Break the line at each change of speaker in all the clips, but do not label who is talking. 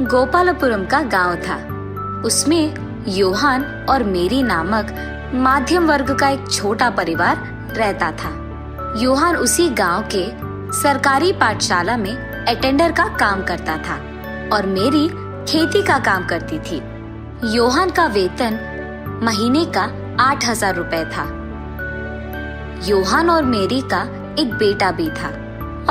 गोपालपुरम का गांव था। उसमें योहान और मेरी नामक मध्यम वर्ग का एक छोटा परिवार रहता था। योहान उसी गांव के सरकारी पाठशाला में अटेंडर का काम करता था और मेरी खेती का काम करती थी। योहान का वेतन महीने का 8,000 रुपए था। योहान और मेरी का एक बेटा भी था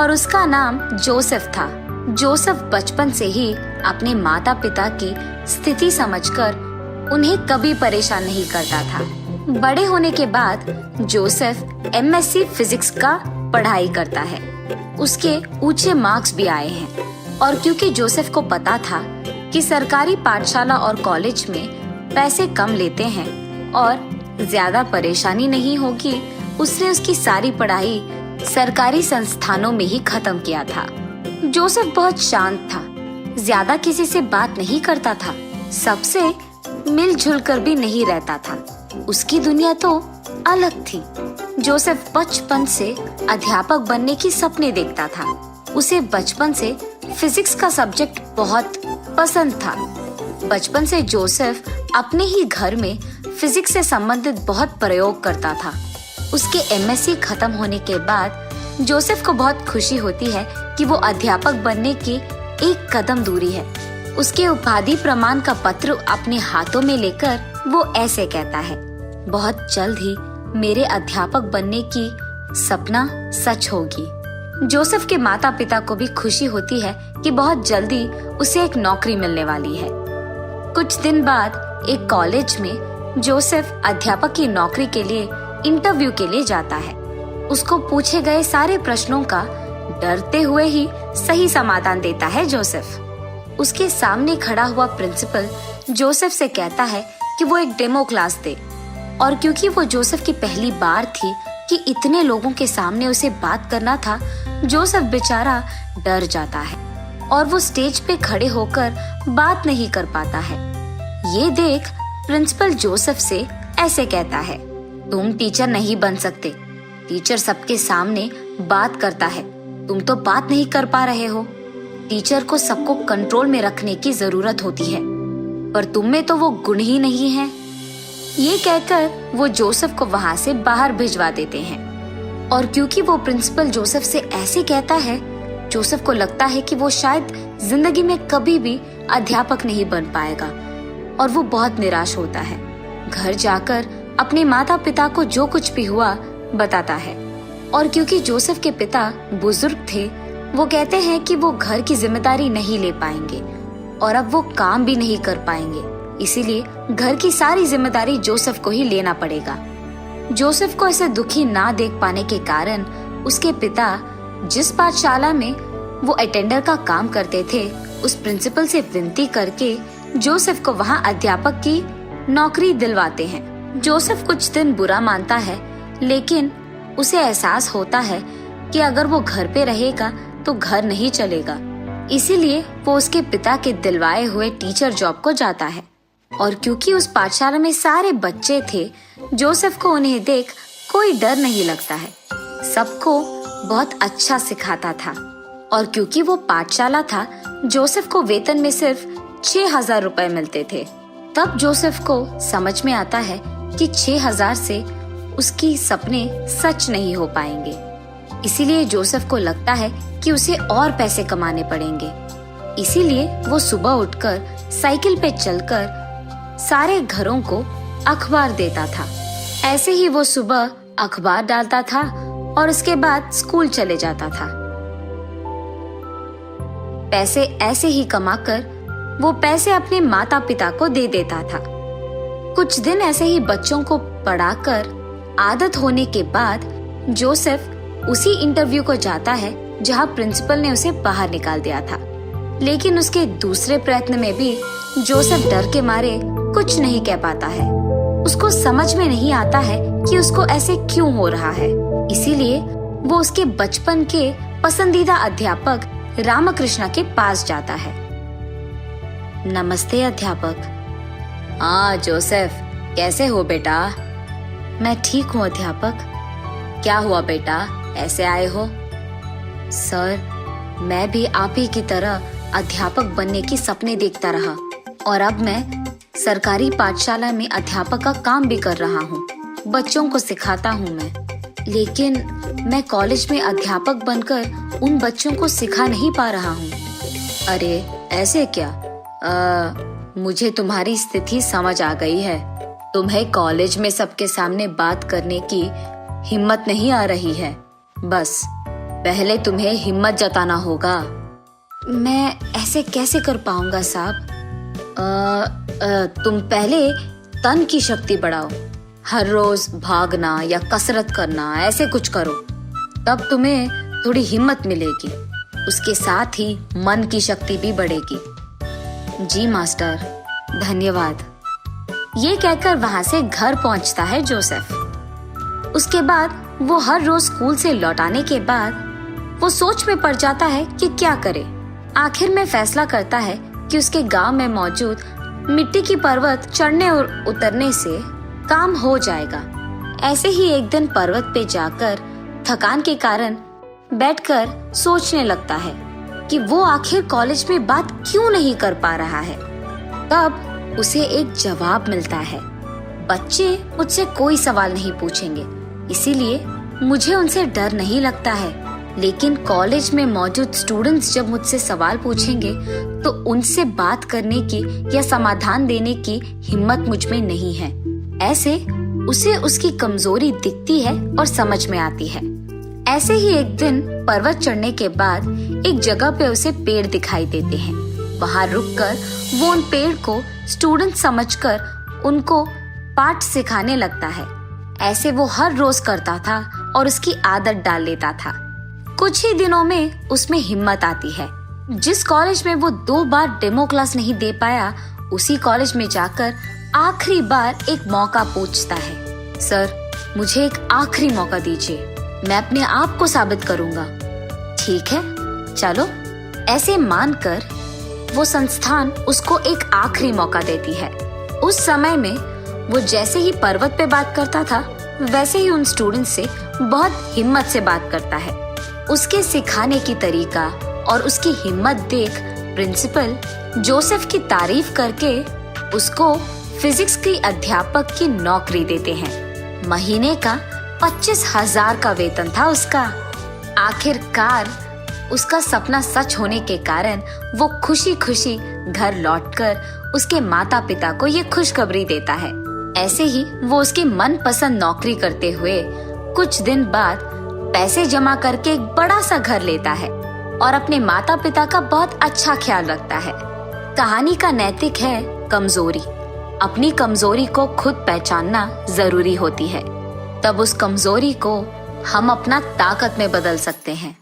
और उसका नाम जोसेफ था। जोसेफ बचपन से ही अपने माता पिता की स्थिति समझकर उन्हें कभी परेशान नहीं करता था। बड़े होने के बाद जोसेफ एमएससी फिजिक्स का पढ़ाई करता है। उसके ऊंचे मार्क्स भी आए हैं और क्योंकि जोसेफ को पता था कि सरकारी पाठशाला और कॉलेज में पैसे कम लेते हैं और ज्यादा परेशानी नहीं होगी, उसने उसकी सारी पढ़ाई सरकारी संस्थानों में ही खत्म किया था। जोसेफ बहुत शांत था, ज्यादा किसी से बात नहीं करता था, सबसे मिलजुल कर भी नहीं रहता था। उसकी दुनिया तो अलग थी। जोसेफ बचपन से अध्यापक बनने की सपने देखता था। उसे बचपन से फिजिक्स का सब्जेक्ट बहुत पसंद था। बचपन से जोसेफ अपने ही घर में फिजिक्स से संबंधित बहुत प्रयोग करता था। उसके एमएससी खत्म होने के बाद जोसेफ को बहुत खुशी होती है कि वो अध्यापक बनने की एक कदम दूरी है। उसके उपाधि प्रमाण का पत्र अपने हाथों में लेकर वो ऐसे कहता है, बहुत जल्द ही मेरे अध्यापक बनने की सपना सच होगी। जोसेफ के माता पिता को भी खुशी होती है कि बहुत जल्दी उसे एक नौकरी मिलने वाली है। कुछ दिन बाद एक कॉलेज में जोसेफ अध्यापक की नौकरी के लिए इंटरव्यू के लिए जाता है। उसको पूछे गए सारे प्रश्नों का डरते हुए ही सही समाधान देता है जोसेफ। उसके सामने खड़ा हुआ प्रिंसिपल जोसेफ से कहता है कि वो एक डेमो क्लास दे और क्योंकि वो जोसेफ की पहली बार थी कि इतने लोगों के सामने उसे बात करना था, जोसेफ बेचारा डर जाता है और वो स्टेज पे खड़े होकर बात नहीं कर पाता है। ये देख प्रिंसिपल जोसेफ से ऐसे कहता है, तुम टीचर नहीं बन सकते। टीचर सबके सामने बात करता है, तुम तो बात नहीं कर पा रहे हो। टीचर को सबको कंट्रोल में रखने की जरूरत होती है, पर तुम में तो वो गुण ही नहीं है। ये कहकर वो जोसेफ को वहाँ से बाहर भिजवा देते हैं और क्योंकि वो प्रिंसिपल जोसेफ से ऐसे कहता है, जोसेफ को लगता है कि वो शायद जिंदगी में कभी भी अध्यापक नहीं बन पाएगा और वो बहुत निराश होता है। घर जाकर अपने माता पिता को जो कुछ भी हुआ बताता है और क्योंकि जोसेफ के पिता बुजुर्ग थे, वो कहते हैं कि वो घर की जिम्मेदारी नहीं ले पाएंगे और अब वो काम भी नहीं कर पाएंगे, इसीलिए घर की सारी जिम्मेदारी जोसेफ को ही लेना पड़ेगा। जोसेफ को ऐसे दुखी ना देख पाने के कारण उसके पिता जिस पाठशाला में वो अटेंडर का काम करते थे, उस प्रिंसिपल से विनती करके जोसेफ को वहाँ अध्यापक की नौकरी दिलवाते हैं। जोसेफ कुछ दिन बुरा मानता है, लेकिन उसे एहसास होता है कि अगर वो घर पे रहेगा तो घर नहीं चलेगा, इसीलिए वो उसके पिता के दिलवाए हुए टीचर जॉब को जाता है। और क्योंकि उस पाठशाला में सारे बच्चे थे, जोसेफ को उन्हें देख कोई डर नहीं लगता है। सबको बहुत अच्छा सिखाता था और क्योंकि वो पाठशाला था, जोसेफ को वेतन में सिर्फ 6,000 रुपए मिलते थे। तब जोसेफ को समझ में आता है कि 6,000 से उसकी सपने सच नहीं हो पाएंगे, इसीलिए जोसेफ को लगता है कि उसे और पैसे कमाने पड़ेंगे। इसीलिए वो सुबह उठकर साइकिल पे चलकर सारे घरों को अखबार देता था। ऐसे ही वो सुबह अखबार डालता था और उसके बाद स्कूल चले जाता था। पैसे ऐसे ही कमाकर वो पैसे अपने माता पिता को दे देता था। कुछ दिन ऐसे ही बच्चों को पढ़ाकर आदत होने के बाद जोसेफ उसी इंटरव्यू को जाता है जहां प्रिंसिपल ने उसे बाहर निकाल दिया था। लेकिन उसके दूसरे प्रयत्न में भी जोसेफ डर के मारे कुछ नहीं कह पाता है। उसको समझ में नहीं आता है कि उसको ऐसे क्यों हो रहा है, इसीलिए वो उसके बचपन के पसंदीदा अध्यापक रामकृष्ण के पास जाता है। नमस्ते अध्यापक।
हाँ जोसेफ, कैसे हो बेटा?
मैं ठीक हूँ अध्यापक।
क्या हुआ बेटा, ऐसे आए हो?
सर, मैं भी आप ही की तरह अध्यापक बनने की सपने देखता रहा और अब मैं सरकारी पाठशाला में अध्यापक का काम भी कर रहा हूँ। बच्चों को सिखाता हूँ मैं, लेकिन मैं कॉलेज में अध्यापक बनकर उन बच्चों को सिखा नहीं पा रहा हूँ।
अरे ऐसे क्या? मुझे तुम्हारी स्थिति समझ आ गई है। तुम्हें कॉलेज में सबके सामने बात करने की हिम्मत नहीं आ रही है। बस पहले तुम्हें हिम्मत जताना होगा।
मैं ऐसे कैसे कर पाऊंगा साहब?
तुम पहले तन की शक्ति बढ़ाओ। हर रोज भागना या कसरत करना, ऐसे कुछ करो, तब तुम्हें थोड़ी हिम्मत मिलेगी। उसके साथ ही मन की शक्ति भी बढ़ेगी।
जी मास्टर, धन्यवाद। ये कहकर वहां से घर पहुंचता है जोसेफ। उसके बाद वो हर रोज स्कूल से लौटाने के बाद वो सोच में पड़ जाता है कि क्या करे। आखिर में फैसला करता है कि उसके गांव में मौजूद मिट्टी की पर्वत चढ़ने और उतरने से काम हो जाएगा। ऐसे ही एक दिन पर्वत पे जाकर थकान के कारण बैठकर सोचने लगता है कि वो आखिर कॉलेज में बात क्यों नहीं कर पा रहा है। तब उसे एक जवाब मिलता है, बच्चे मुझसे कोई सवाल नहीं पूछेंगे, इसीलिए मुझे उनसे डर नहीं लगता है। लेकिन कॉलेज में मौजूद स्टूडेंट्स जब मुझसे सवाल पूछेंगे तो उनसे बात करने की या समाधान देने की हिम्मत मुझ में नहीं है। ऐसे उसे उसकी कमजोरी दिखती है और समझ में आती है। ऐसे ही एक दिन पर्वत चढ़ने के बाद एक जगह पे उसे पेड़ दिखाई देते हैं। वहां रुककर वो उन पेड़ को स्टूडेंट समझकर उनको पाठ सिखाने लगता है। ऐसे वो हर रोज करता था और उसकी आदत डाल लेता था। कुछ ही दिनों में उसमें हिम्मत आती है। जिस कॉलेज में वो 2 बार डेमो क्लास नहीं दे पाया, उसी कॉलेज में जाकर आखिरी बार एक मौका पूछता है। सर, मुझे एक आखिरी मौका दीजिए, मैं अपने आप को साबित करूंगा। ठीक है, चलो। ऐसे मानकर वो संस्थान उसको एक आखिरी मौका देती है। उस समय में वो जैसे ही पर्वत पे बात करता था, वैसे ही उन स्टूडेंट से बहुत हिम्मत से बात करता है। उसके सिखाने की तरीका और उसकी हिम्मत देख प्रिंसिपल जोसेफ की तारीफ करके उसको फिजिक्स की अध्यापक की नौकरी देते हैं। महीने का 25,000 का वेतन था उसका। आखिरकार उसका सपना सच होने के कारण वो खुशी खुशी घर लौटकर उसके माता पिता को ये खुशखबरी देता है। ऐसे ही वो उसकी मनपसंद नौकरी करते हुए कुछ दिन बाद पैसे जमा करके एक बड़ा सा घर लेता है और अपने माता पिता का बहुत अच्छा ख्याल रखता है। कहानी का नैतिक है कमजोरी। अपनी कमजोरी को खुद पहचानना जरूरी होती है, तब उस कमजोरी को हम अपना ताकत में बदल सकते हैं।